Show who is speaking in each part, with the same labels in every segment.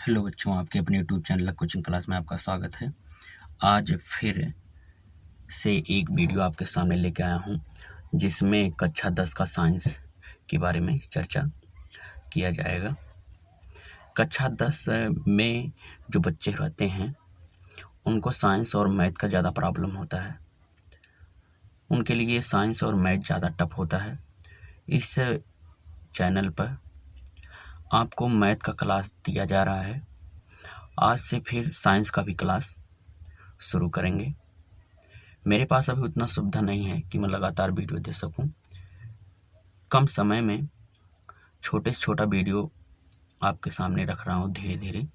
Speaker 1: Hello बच्चों, आपके अपने यूट्यूब चैनल कोचिंग क्लास में आपका स्वागत है। आज फिर से एक वीडियो आपके सामने लेके आया हूँ जिसमें कक्षा 10 का साइंस के बारे में चर्चा किया जाएगा। कक्षा 10 में जो बच्चे रहते हैं उनको साइंस और मैथ का ज़्यादा प्रॉब्लम होता है। उनके लिए साइंस और मैथ ज़्यादा टफ होता है। इस चैनल पर आपको मैथ का क्लास दिया जा रहा है। आज से फिर साइंस का भी क्लास शुरू करेंगे। मेरे पास अभी उतना सुविधा नहीं है कि मैं लगातार वीडियो दे सकूं। कम समय में छोटे से छोटा वीडियो आपके सामने रख रहा हूं धीरे धीरे।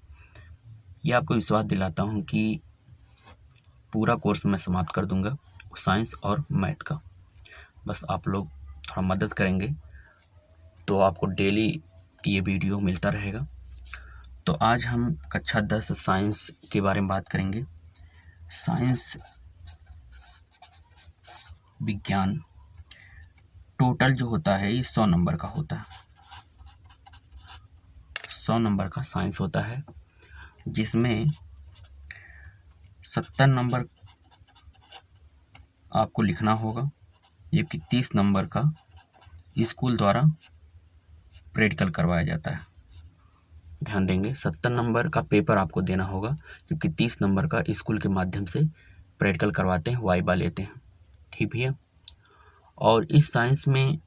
Speaker 1: ये आपको विश्वास दिलाता हूं कि पूरा कोर्स मैं समाप्त कर दूंगा साइंस और मैथ का। बस आप लोग थोड़ा मदद करेंगे तो आपको डेली ये वीडियो मिलता रहेगा। तो आज हम कक्षा 10 साइंस के बारे में बात करेंगे। साइंस विज्ञान टोटल जो होता है ये 100 नंबर का होता है। 100 नंबर का साइंस होता है जिसमें 70 नंबर आपको लिखना होगा, जबकि 30 नंबर का स्कूल द्वारा प्रैक्टिकल करवाया जाता है। ध्यान देंगे, 70 नंबर का पेपर आपको देना होगा, जबकि 30 नंबर का स्कूल के माध्यम से प्रैक्टिकल करवाते हैं, वाइवा लेते हैं। ठीक भैया। और इस साइंस में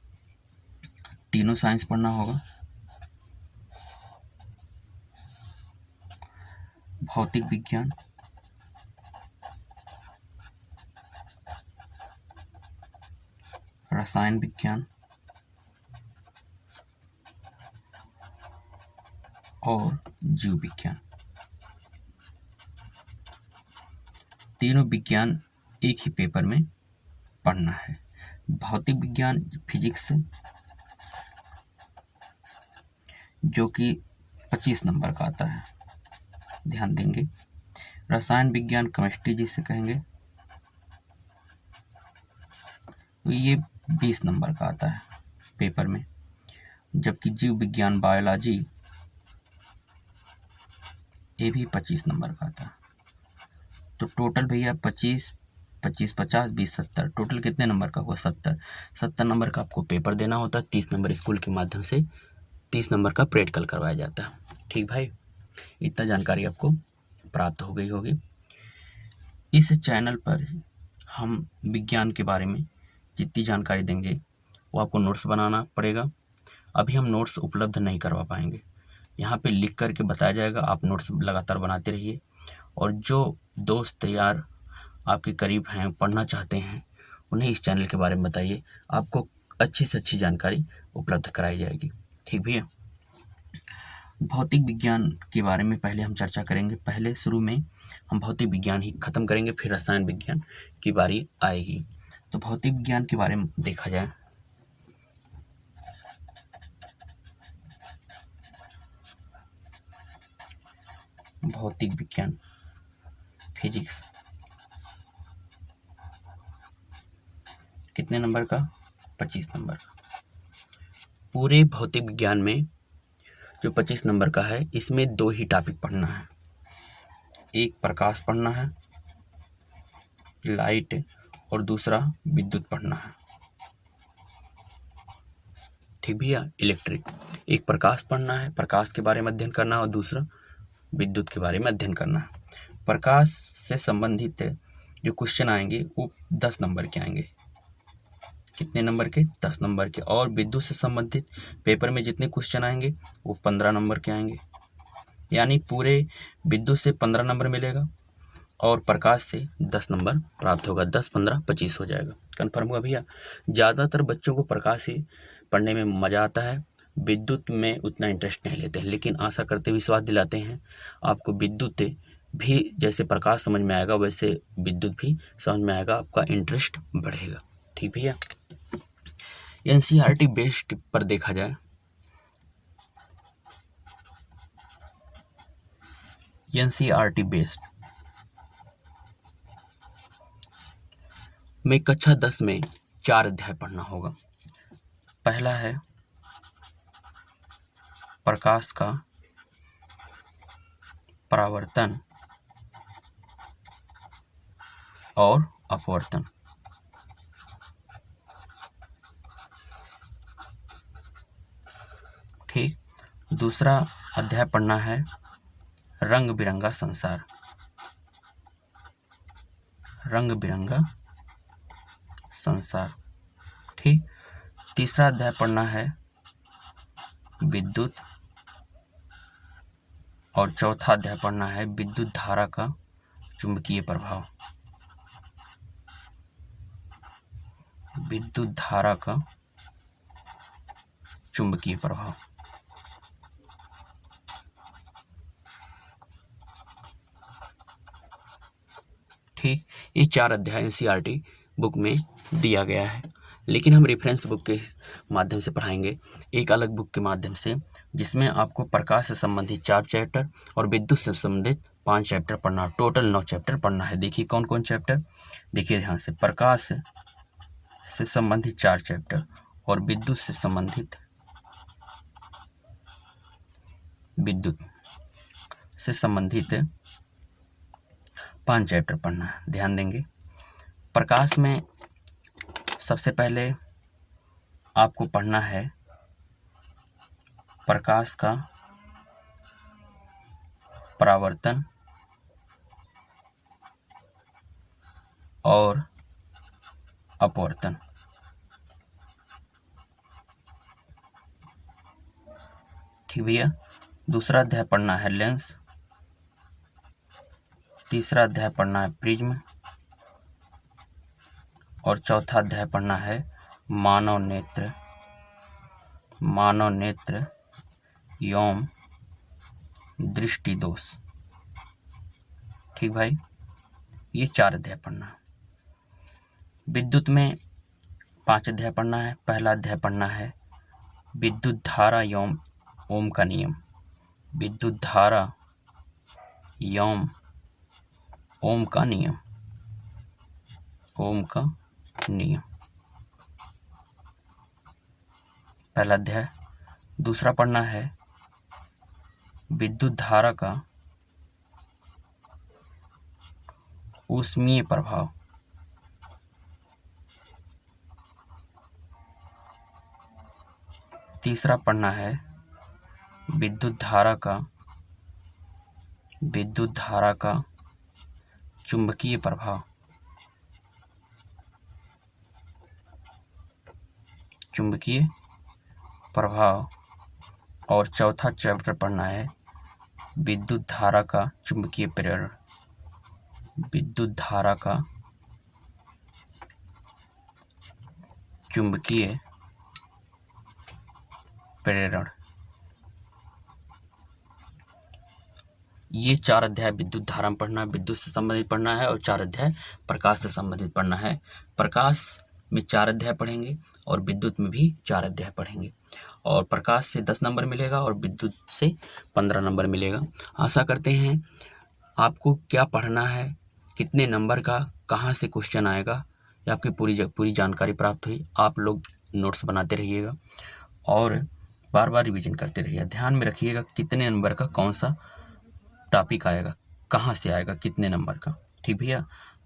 Speaker 1: तीनों साइंस पढ़ना होगा। भौतिक विज्ञान, रसायन विज्ञान और जीव विज्ञान। तीनों विज्ञान एक ही पेपर में पढ़ना है। भौतिक विज्ञान फिजिक्स जो कि 25 नंबर का आता है, ध्यान देंगे। रसायन विज्ञान केमिस्ट्री जिसे कहेंगे तो ये 20 नंबर का आता है पेपर में, जबकि जीव विज्ञान बायोलॉजी ये भी 25 नंबर का आता है। तो टोटल भैया 25, 25, 50, 20, 70, टोटल कितने नंबर का हुआ? 70 नंबर का आपको पेपर देना होता है। 30 नंबर स्कूल के माध्यम से 30 नंबर का प्रैक्टिकल करवाया जाता है। ठीक भाई, इतना जानकारी आपको प्राप्त हो गई होगी। इस चैनल पर हम विज्ञान के बारे में जितनी जानकारी देंगे वो आपको नोट्स बनाना पड़ेगा। अभी हम नोट्स उपलब्ध नहीं करवा पाएंगे, यहाँ पे लिख करके बताया जाएगा। आप नोट्स लगातार बनाते रहिए और जो दोस्त यार आपके करीब हैं, पढ़ना चाहते हैं, उन्हें इस चैनल के बारे में बताइए। आपको अच्छी से अच्छी जानकारी उपलब्ध कराई जाएगी। ठीक भैया। भौतिक विज्ञान के बारे में पहले हम चर्चा करेंगे। पहले शुरू में हम भौतिक विज्ञान ही खत्म करेंगे, फिर रसायन विज्ञान की बारी आएगी। तो भौतिक विज्ञान के बारे में देखा जाए, भौतिक विज्ञान फिजिक्स कितने नंबर का? 25 नंबर का। पूरे भौतिक विज्ञान में जो 25 नंबर का है, इसमें 2 ही टॉपिक पढ़ना है। एक प्रकाश पढ़ना है, लाइट, और दूसरा विद्युत पढ़ना है। ठीक भैया, इलेक्ट्रिक। एक प्रकाश पढ़ना है, प्रकाश के बारे में अध्ययन करना है, और दूसरा विद्युत के बारे में अध्ययन करना है। प्रकाश से संबंधित जो क्वेश्चन आएंगे वो 10 नंबर के आएंगे। कितने नंबर के? 10 नंबर के। और विद्युत से संबंधित पेपर में जितने क्वेश्चन आएंगे वो 15 नंबर के आएंगे। यानी पूरे विद्युत से 15 नंबर मिलेगा और प्रकाश से 10 नंबर प्राप्त होगा। 10, 15, 25 हो जाएगा। कन्फर्म हुआ भैया? ज़्यादातर बच्चों को प्रकाश ही पढ़ने में मज़ा आता है, विद्युत में उतना इंटरेस्ट नहीं लेते हैं। लेकिन आशा करते, विश्वास दिलाते हैं आपको विद्युत भी जैसे प्रकाश समझ में आएगा वैसे विद्युत भी समझ में आएगा, आपका इंटरेस्ट बढ़ेगा। ठीक भैया। एनसीईआरटी बेस्ड पर देखा जाए, एनसीईआरटी बेस्ड में कक्षा 10 में 4 अध्याय पढ़ना होगा। पहला है प्रकाश का परावर्तन और अपवर्तन। ठीक। दूसरा अध्याय पढ़ना है रंग बिरंगा संसार। रंग बिरंगा संसार। ठीक। तीसरा अध्याय पढ़ना है विद्युत और चौथा अध्याय पढ़ना है विद्युत धारा का चुंबकीय प्रभाव। विद्युत धारा का चुंबकीय प्रभाव। ठीक। ये 4 अध्याय एनसीईआरटी बुक में दिया गया है, लेकिन हम रेफरेंस बुक के माध्यम से पढ़ाएंगे, एक अलग बुक के माध्यम से, जिसमें आपको प्रकाश से संबंधित 4 चैप्टर और विद्युत से संबंधित 5 चैप्टर पढ़ना, टोटल 9 चैप्टर पढ़ना है। देखिए कौन कौन चैप्टर, देखिए ध्यान से। प्रकाश से संबंधित 4 चैप्टर और विद्युत से संबंधित 5 चैप्टर पढ़ना है। ध्यान देंगे। प्रकाश में सबसे पहले आपको पढ़ना है प्रकाश का परावर्तन और अपवर्तन। ठीक भैया। दूसरा अध्याय पढ़ना है लेंस। तीसरा अध्याय पढ़ना है प्रिज्म और चौथा अध्याय पढ़ना है मानव नेत्र एवं दृष्टि दोष। ठीक भाई, ये 4 अध्याय पढ़ना है। विद्युत में 5 अध्याय पढ़ना है। पहला अध्याय पढ़ना है विद्युत धारा एवं ओम का नियम। विद्युत धारा एवं ओम का नियम। ओम का नियम पहला अध्याय। दूसरा पढ़ना है विद्युत धारा का ऊष्मीय प्रभाव। तीसरा पढ़ना है विद्युत धारा का चुंबकीय प्रभाव। और चौथा चैप्टर पढ़ना है विद्युत धारा का चुंबकीय प्रेरण। विद्युत धारा का चुंबकीय प्रेरण। ये 4 अध्याय विद्युत धारा में पढ़ना है, विद्युत से संबंधित पढ़ना है, और 4 अध्याय प्रकाश से संबंधित पढ़ना है। प्रकाश में 4 अध्याय पढ़ेंगे और विद्युत में भी 4 अध्याय पढ़ेंगे, और प्रकाश से 10 नंबर मिलेगा और विद्युत से 15 नंबर मिलेगा। आशा करते हैं आपको क्या पढ़ना है, कितने नंबर का, कहाँ से क्वेश्चन आएगा, ये आपकी पूरी जानकारी प्राप्त हुई। आप लोग नोट्स बनाते रहिएगा और बार बार रिवीजन करते रहिएगा। ध्यान में रखिएगा कितने नंबर का कौन सा टॉपिक आएगा, कहाँ से आएगा, कितने नंबर का। ठीक भैया।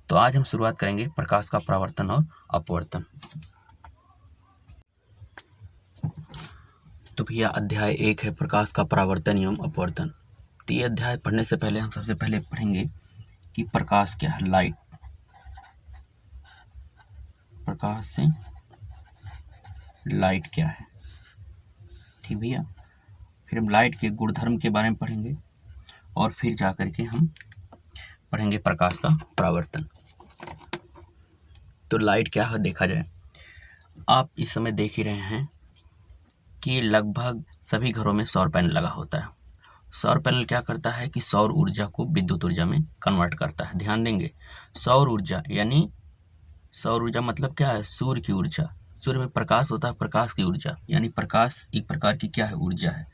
Speaker 1: तो आज हम शुरुआत करेंगे प्रकाश का परावर्तन और अपवर्तन। तो भैया अध्याय 1 है प्रकाश का परावर्तन एवं अपवर्तन। तो ये अध्याय पढ़ने से पहले हम सबसे पहले पढ़ेंगे कि प्रकाश क्या है, लाइट। प्रकाश से लाइट क्या है। ठीक भैया। फिर हम लाइट के गुणधर्म के बारे में पढ़ेंगे और फिर जाकर के हम पढ़ेंगे प्रकाश का परावर्तन। तो लाइट क्या है देखा जाए। आप इस समय देख ही रहे हैं कि लगभग सभी घरों में सौर पैनल लगा होता है। सौर पैनल क्या करता है कि सौर ऊर्जा को विद्युत ऊर्जा में कन्वर्ट करता है। ध्यान देंगे, सौर ऊर्जा मतलब क्या है, सूर्य की ऊर्जा। सूर्य में प्रकाश होता है, प्रकाश की ऊर्जा, यानी प्रकाश एक प्रकार की क्या है, ऊर्जा है।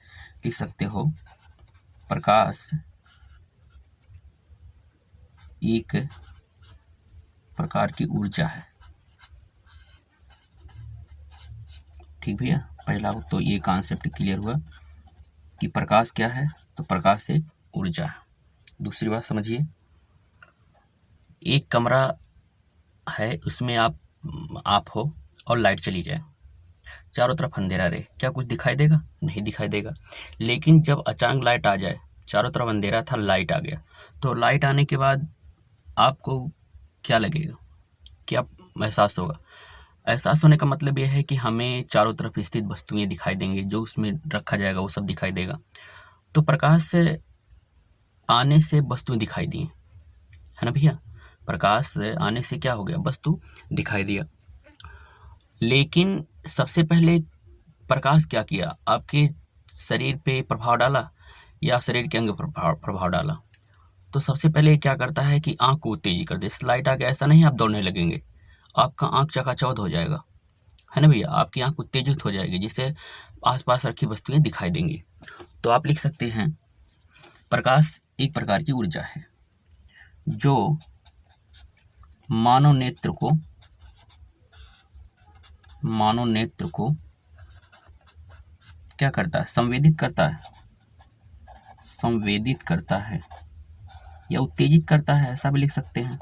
Speaker 1: लिख सकते हो प्रकाश एक प्रकार की ऊर्जा है। ठीक भैया। पहला तो ये कॉन्सेप्ट क्लियर हुआ कि प्रकाश क्या है, तो प्रकाश एक ऊर्जा है। दूसरी बात समझिए, एक कमरा है, उसमें आप हो और लाइट चली जाए, चारों तरफ अंधेरा रहे, क्या कुछ दिखाई देगा? नहीं दिखाई देगा। लेकिन जब अचानक लाइट आ जाए, चारों तरफ अंधेरा था, लाइट आ गया, तो लाइट आने के बाद आपको क्या लगेगा, क्या एहसास होगा? एहसास होने का मतलब यह है कि हमें चारों तरफ स्थित वस्तुएं दिखाई देंगी, जो उसमें रखा जाएगा वो सब दिखाई देगा। तो प्रकाश से आने से वस्तुएं दिखाई दी, है ना भैया? प्रकाश से आने से क्या हो गया? वस्तु दिखाई दिया। लेकिन सबसे पहले प्रकाश क्या किया? आपके शरीर पे प्रभाव डाला या शरीर के अंग पर प्रभाव डाला? तो सबसे पहले क्या करता है कि आंख को उत्तेजित कर दे। लाइट आ गया, ऐसा नहीं आप दौड़ने लगेंगे, आपका आंख चकाचौंध हो जाएगा, है ना भैया? आपकी आंख उत्तेजित हो जाएगी, जिससे आसपास रखी वस्तुएं दिखाई देंगी। तो आप लिख सकते हैं, प्रकाश एक प्रकार की ऊर्जा है जो मानव नेत्र को क्या करता है? संवेदित करता है या उत्तेजित करता है, ऐसा भी लिख सकते हैं,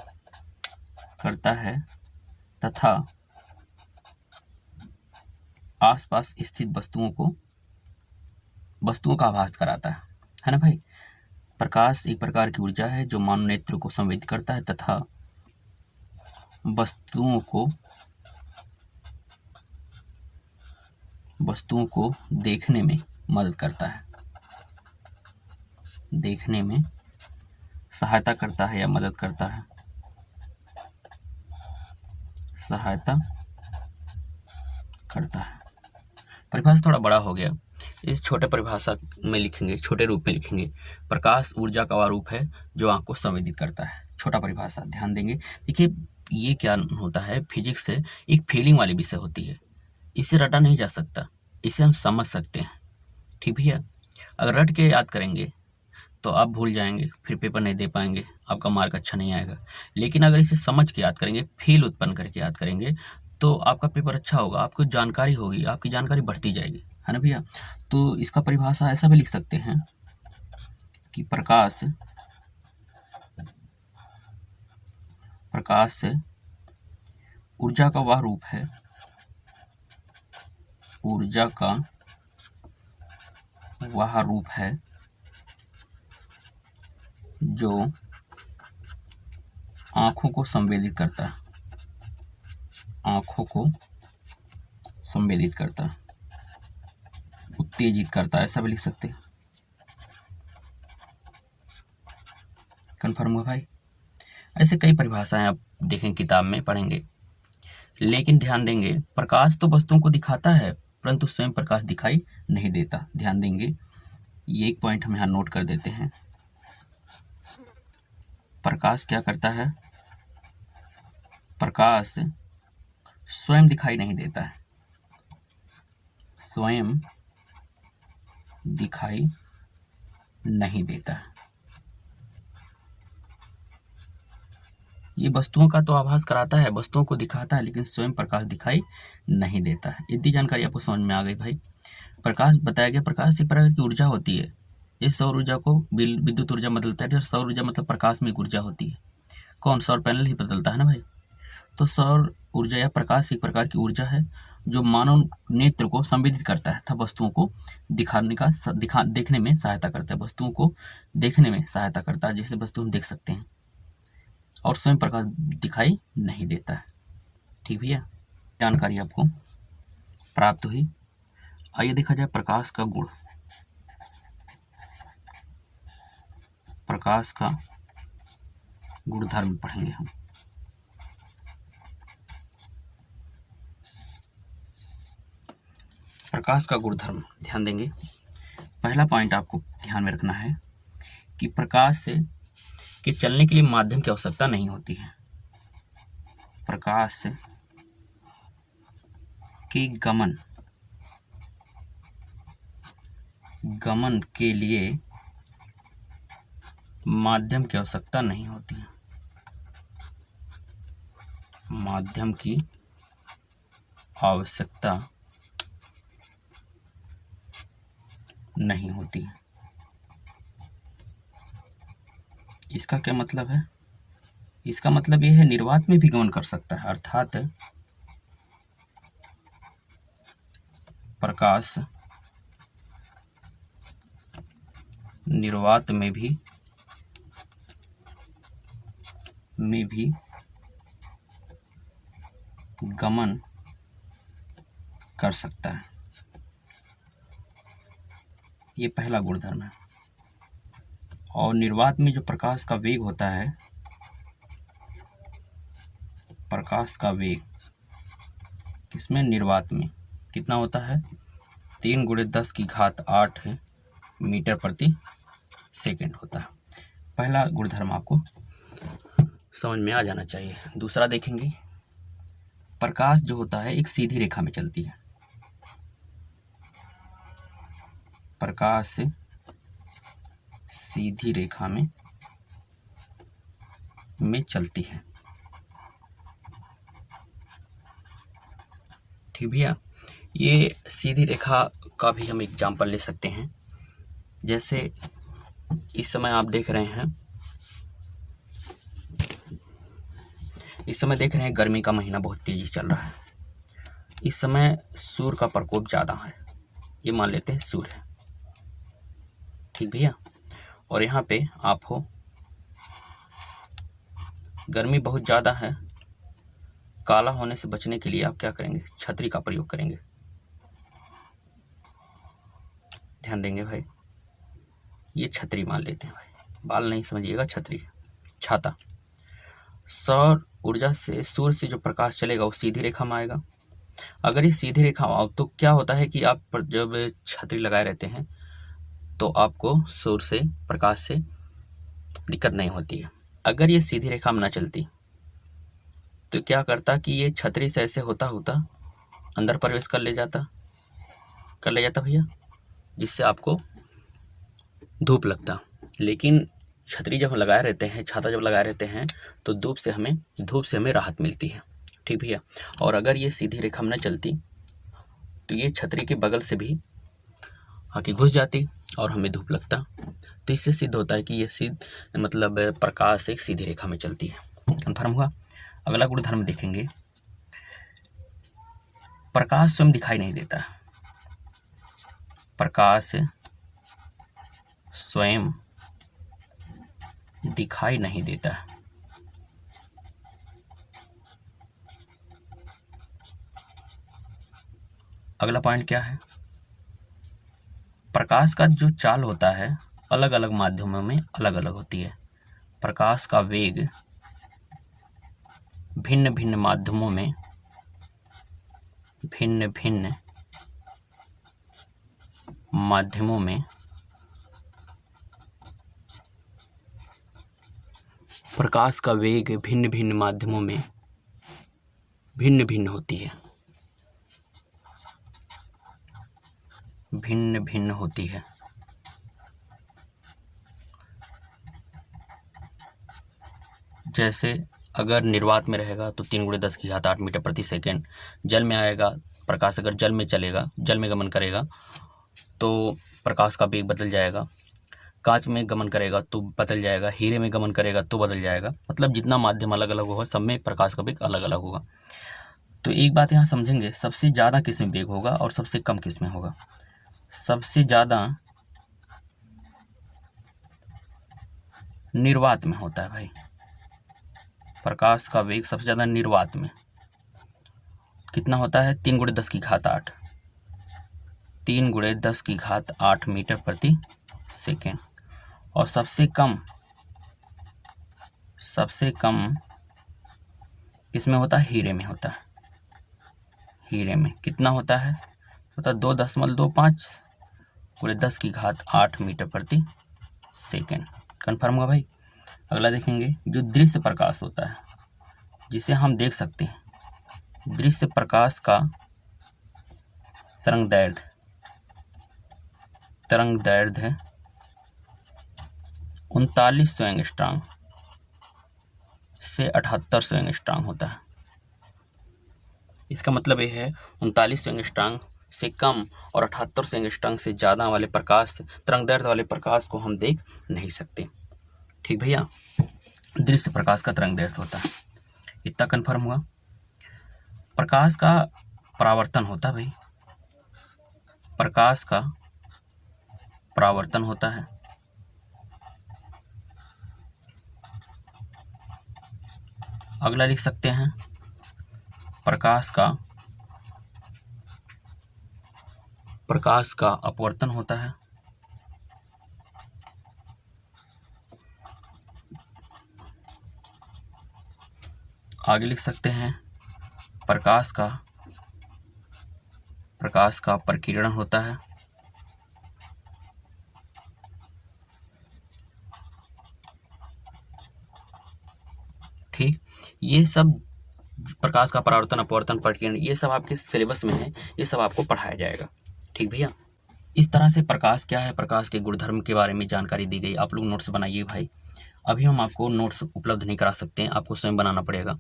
Speaker 1: करता है, तथा आसपास स्थित वस्तुओं का आभास कराता है ना भाई? प्रकाश एक प्रकार की ऊर्जा है जो मानव नेत्र को संवेदित करता है तथा वस्तुओं को देखने में मदद करता है, देखने में सहायता करता है या मदद करता है, सहायता करता है। परिभाषा थोड़ा बड़ा हो गया, इस छोटे परिभाषा में लिखेंगे, छोटे रूप में लिखेंगे। प्रकाश ऊर्जा का वह रूप है जो आंख को संवेदित करता है। छोटा परिभाषा ध्यान देंगे। देखिए ये क्या होता है, फिजिक्स से एक फीलिंग वाली विषय होती है, इसे रटा नहीं जा सकता, इसे हम समझ सकते हैं, ठीक भैया? अगर रट के याद करेंगे तो आप भूल जाएंगे, फिर पेपर नहीं दे पाएंगे, आपका मार्क अच्छा नहीं आएगा। लेकिन अगर इसे समझ के याद करेंगे, फील उत्पन्न करके याद करेंगे, तो आपका पेपर अच्छा होगा, आपको जानकारी होगी, आपकी जानकारी बढ़ती जाएगी, है ना भैया? तो इसका परिभाषा ऐसा भी लिख सकते हैं कि प्रकाश ऊर्जा का वह रूप है, ऊर्जा का वह रूप है जो आंखों को संवेदित करता है, आंखों को संवेदित करता है, उत्तेजित करता है, ऐसा भी लिख सकते हैं। कन्फर्म हुआ भाई? ऐसे कई परिभाषाएं आप देखें, किताब में पढ़ेंगे। लेकिन ध्यान देंगे, प्रकाश तो वस्तुओं को दिखाता है परंतु स्वयं प्रकाश दिखाई नहीं देता। ध्यान देंगे, ये एक पॉइंट हम यहाँ नोट कर देते हैं। प्रकाश क्या करता है? प्रकाश स्वयं दिखाई नहीं देता है, स्वयं दिखाई नहीं देता है। ये वस्तुओं का तो आभास कराता है, वस्तुओं को दिखाता है, लेकिन स्वयं प्रकाश दिखाई नहीं देता है। इतनी जानकारी आपको समझ में आ गई भाई? प्रकाश बताया गया, प्रकाश एक प्रकार की ऊर्जा होती है। इस सौर ऊर्जा को विद्युत ऊर्जा बदलता है। सौर ऊर्जा मतलब प्रकाश में एक ऊर्जा होती है। कौन? सौर पैनल ही बदलता है ना भाई? तो सौर ऊर्जा या प्रकाश एक प्रकार की ऊर्जा है जो मानव नेत्र को संवेदित करता है तथा वस्तुओं को देखने में सहायता करता है, वस्तुओं को देखने में सहायता करता है, जिससे वस्तु हम देख सकते हैं, और स्वयं प्रकाश दिखाई नहीं देता है। ठीक भैया, जानकारी आपको प्राप्त हुई। आइए देखा जाए प्रकाश का गुण। प्रकाश का गुणधर्म पढ़ेंगे हम। प्रकाश का गुणधर्म ध्यान देंगे। पहला पॉइंट आपको ध्यान में रखना है कि प्रकाश के चलने के लिए माध्यम की आवश्यकता नहीं होती है। प्रकाश के गमन के लिए माध्यम की आवश्यकता नहीं होती है, माध्यम की आवश्यकता नहीं होती है। इसका क्या मतलब है? इसका मतलब ये है निर्वात में भी गमन कर सकता है, अर्थात प्रकाश निर्वात में भी गमन कर सकता है। ये पहला गुणधर्म है। और निर्वात में जो प्रकाश का वेग होता है, प्रकाश का वेग किसमें? निर्वात में कितना होता है? 3 × 10⁸ मीटर प्रति सेकेंड होता है। पहला गुणधर्म आपको समझ में आ जाना चाहिए। दूसरा देखेंगे, प्रकाश जो होता है एक सीधी रेखा में चलती है। प्रकाश सीधी रेखा में चलती है। ठीक भैया, ये सीधी रेखा का भी हम एग्जाम्पल ले सकते हैं। जैसे इस समय आप देख रहे हैं, गर्मी का महीना बहुत तेजी से चल रहा है। इस समय सूर्य का प्रकोप ज़्यादा है, ये मान लेते हैं सूर्य है। ठीक भैया, और यहाँ पे आप हो, गर्मी बहुत ज़्यादा है, काला होने से बचने के लिए आप क्या करेंगे? छतरी का प्रयोग करेंगे। ध्यान देंगे भाई, ये छतरी मान लेते हैं भाई, बाल नहीं समझिएगा, छतरी, छाता। सौर ऊर्जा से, सूर्य से जो प्रकाश चलेगा वो सीधी रेखा में आएगा। अगर ये सीधी रेखा में आओ तो क्या होता है कि आप जब छतरी लगाए रहते हैं तो आपको सूर्य से, प्रकाश से दिक्कत नहीं होती है। अगर ये सीधी रेखा में ना चलती तो क्या करता कि ये छतरी से ऐसे होता अंदर प्रवेश कर ले जाता भैया, जिससे आपको धूप लगता। लेकिन छतरी जब हम लगाए रहते हैं, छाता जब लगाए रहते हैं तो धूप से हमें राहत मिलती है। ठीक भैया, और अगर ये सीधी रेखा में न चलती तो ये छतरी के बगल से भी आके घुस जाती और हमें धूप लगता। तो इससे सिद्ध होता है कि ये मतलब प्रकाश एक सीधी रेखा में चलती है। कन्फर्म हुआ? अगला गुणधर्म देखेंगे, प्रकाश स्वयं दिखाई नहीं देता। प्रकाश स्वयं दिखाई नहीं देता है। अगला पॉइंट क्या है? प्रकाश का जो चाल होता है अलग अलग माध्यमों में अलग अलग होती है। प्रकाश का वेग भिन्न भिन्न माध्यमों में प्रकाश का वेग भिन्न भिन्न माध्यमों में भिन्न भिन्न होती है, भिन्न भिन्न होती है। जैसे अगर निर्वात में रहेगा तो 3 × 10⁸ मीटर प्रति सेकेंड। जल में आएगा प्रकाश, अगर जल में चलेगा, जल में गमन करेगा तो प्रकाश का वेग बदल जाएगा। कांच में गमन करेगा तो बदल जाएगा, हीरे में गमन करेगा तो बदल जाएगा। मतलब जितना माध्यम अलग अलग होगा सब में प्रकाश का वेग अलग अलग होगा। तो एक बात यहाँ समझेंगे, सबसे ज़्यादा किस में वेग होगा और सबसे कम किस में होगा? सबसे ज़्यादा निर्वात में होता है भाई। प्रकाश का वेग सबसे ज़्यादा निर्वात में कितना होता है? 3 × 10⁸ 3 × 10⁸ मीटर प्रति सेकेंड। और सबसे कम किसमें होता है? हीरे में होता है। हीरे में कितना होता है? 2.25 × 10⁸ मीटर प्रति सेकेंड। कन्फर्म हुआ भाई? अगला देखेंगे, जो दृश्य प्रकाश होता है जिसे हम देख सकते हैं, दृश्य प्रकाश का तरंगदैर्ध्य 3900 एंगस्ट्रॉम से 7800 एंगस्ट्रॉम होता है। इसका मतलब ये है 3900 एंगस्ट्रॉम से कम और 7800 एंगस्ट्रॉम से ज़्यादा वाले प्रकाश, तरंगदैर्ध्य वाले प्रकाश को हम देख नहीं सकते। ठीक भैया, दृश्य प्रकाश का तरंग दैर्ध्य होता है, इतना कन्फर्म हुआ। प्रकाश का परावर्तन होता है भाई, प्रकाश का परावर्तन होता है। अगला लिख सकते हैं प्रकाश का अपवर्तन होता है। आगे लिख सकते हैं प्रकाश का प्रकीर्णन होता है। ठीक, ये सब प्रकाश का परावर्तन, अपवर्तन, प्रकीर्णन, ये सब आपके सिलेबस में है, ये सब आपको पढ़ाया जाएगा। ठीक भैया, इस तरह से प्रकाश क्या है, प्रकाश के गुणधर्म के बारे में जानकारी दी गई। आप लोग नोट्स बनाइए भाई, अभी हम आपको नोट्स उपलब्ध नहीं करा सकते हैं, आपको स्वयं बनाना पड़ेगा।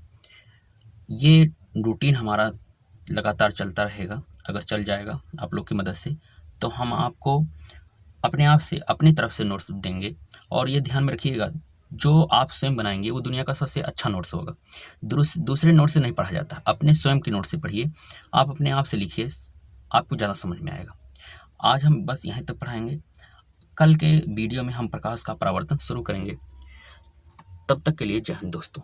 Speaker 1: ये रूटीन हमारा लगातार चलता रहेगा, अगर चल जाएगा आप लोग की मदद से, तो हम आपको अपने आप से, अपनी तरफ से नोट्स देंगे। और ये ध्यान में रखिएगा, जो आप स्वयं बनाएंगे वो दुनिया का सबसे अच्छा नोट्स होगा। दूसरे नोट से नहीं पढ़ा जाता, अपने स्वयं के नोट से पढ़िए, आप अपने आप से लिखिए, आपको ज़्यादा समझ में आएगा। आज हम बस यहीं तक पढ़ाएंगे, कल के वीडियो में हम प्रकाश का परावर्तन शुरू करेंगे। तब तक के लिए जय हिंद दोस्तों।